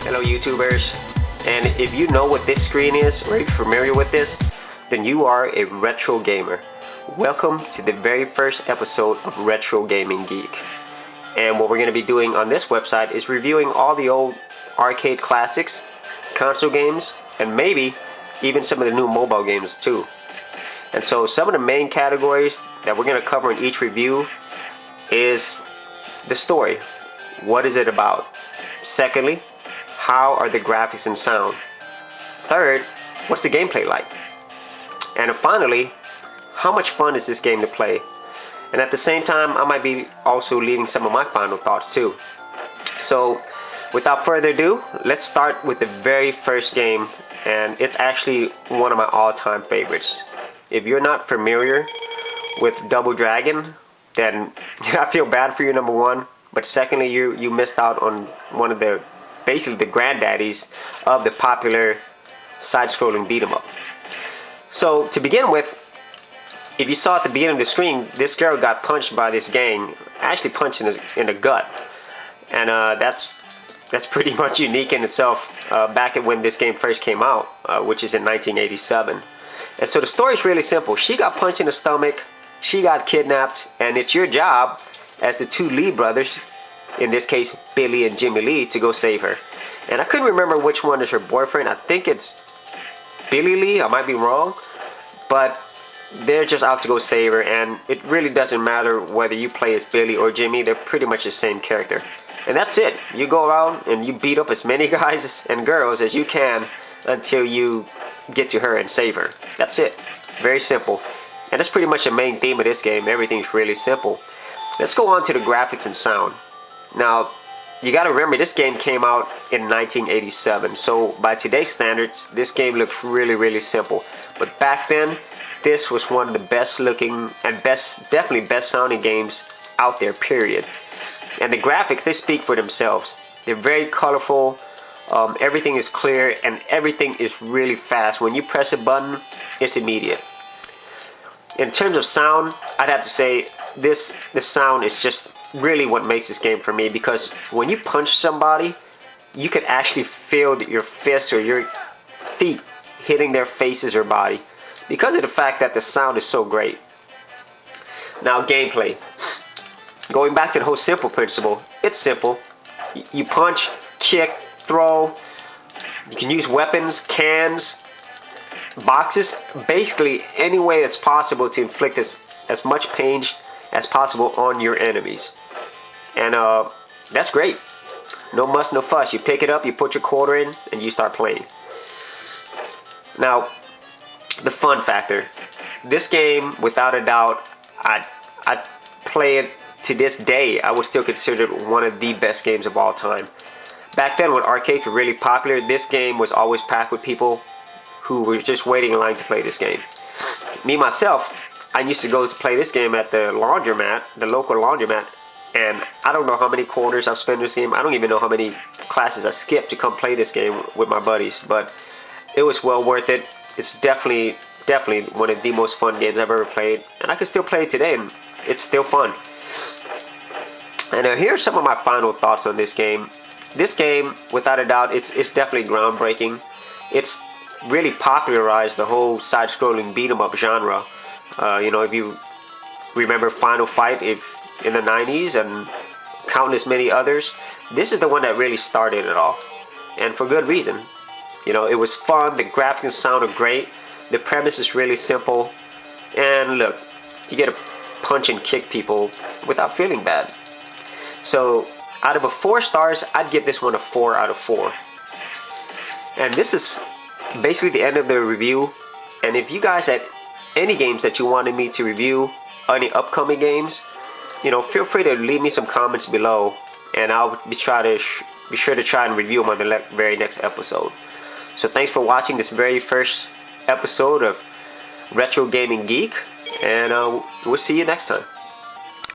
Hello YouTubers, and if you know what this screen is or you're familiar with this, then you are a retro gamer. Welcome to the very first episode of Retro Gaming Geek. And what we're going to be doing on this website is reviewing all the old arcade classics, console games, and maybe even some of the new mobile games too. And so some of the main categories that we're going to cover in each review is the story. What is it about? Secondly, how are the graphics and sound? Third, what's the gameplay like? And finally, how much fun is this game to play? And at the same time, I might be also leaving some of my final thoughts too. So without further ado, let's start with the very first game, and it's actually one of my all-time favorites. If you're not familiar with Double Dragon, then I feel bad for you, number one. But secondly, you missed out on one of the basically the granddaddies of the popular side-scrolling beat-em-up. So to begin with, if you saw at the beginning of the screen, this girl got punched by this gang, actually punched in the gut, and that's pretty much unique in itself. Back when this game first came out, which is in 1987, and so the story is really simple. She got punched in the stomach, she got kidnapped, and it's your job as the two Lee brothers, in this case Billy and Jimmy Lee, to go save her. And I couldn't remember which one is her boyfriend. I think it's Billy Lee, I might be wrong, but they're just out to go save her, and it really doesn't matter whether you play as Billy or Jimmy. They're pretty much the same character, and that's it. You go around and you beat up as many guys and girls as you can until you get to her and save her. That's it. Very simple. And that's pretty much the main theme of this game. Everything's really simple. Let's go on to the graphics and sound. Now, you gotta remember, this game came out in 1987, so by today's standards, this game looks really simple. But back then, this was one of the best looking and definitely best sounding games out there, period. And the graphics, they speak for themselves. They're very colorful, everything is clear, and everything is really fast. When you press a button, it's immediate. In terms of sound, I'd have to say the sound is just really what makes this game for me, because when you punch somebody, you can actually feel your fists or your feet hitting their faces or body because of the fact that the sound is so great. Now, gameplay. Going back to the whole simple principle, it's simple. You punch, kick, throw. You can use weapons, cans, boxes, basically any way that's possible to inflict as much pain as possible on your enemies. And that's great. No muss, no fuss. You pick it up, you put your quarter in, and you start playing. Now, the fun factor. This game, without a doubt, I play it to this day. I would still consider it one of the best games of all time. Back then, when arcades were really popular, this game was always packed with people who were just waiting in line to play this game. Me, myself, I used to go to play this game at the laundromat, the local laundromat, and I don't know how many quarters I've spent this game. I don't even know how many classes I skipped to come play this game with my buddies, but it was well worth it. It's definitely one of the most fun games I've ever played, and I can still play it today, and it's still fun. And here are some of my final thoughts on this game. This game, without a doubt, it's definitely groundbreaking. It's really popularized the whole side-scrolling beat-em-up genre. If you remember Final Fight in the 90s and countless many others, this is the one that really started it all, and for good reason. It was fun, the graphics and sound are great, the premise is really simple, and look, you get to punch and kick people without feeling bad. So out of a 4 stars, I'd give this one a 4 out of 4. And this is basically the end of the review. And if you guys had any games that you wanted me to review, any upcoming games, feel free to leave me some comments below, and I'll be sure to try and review them on the very next episode. So thanks for watching this very first episode of Retro Gaming Geek, and we'll see you next time.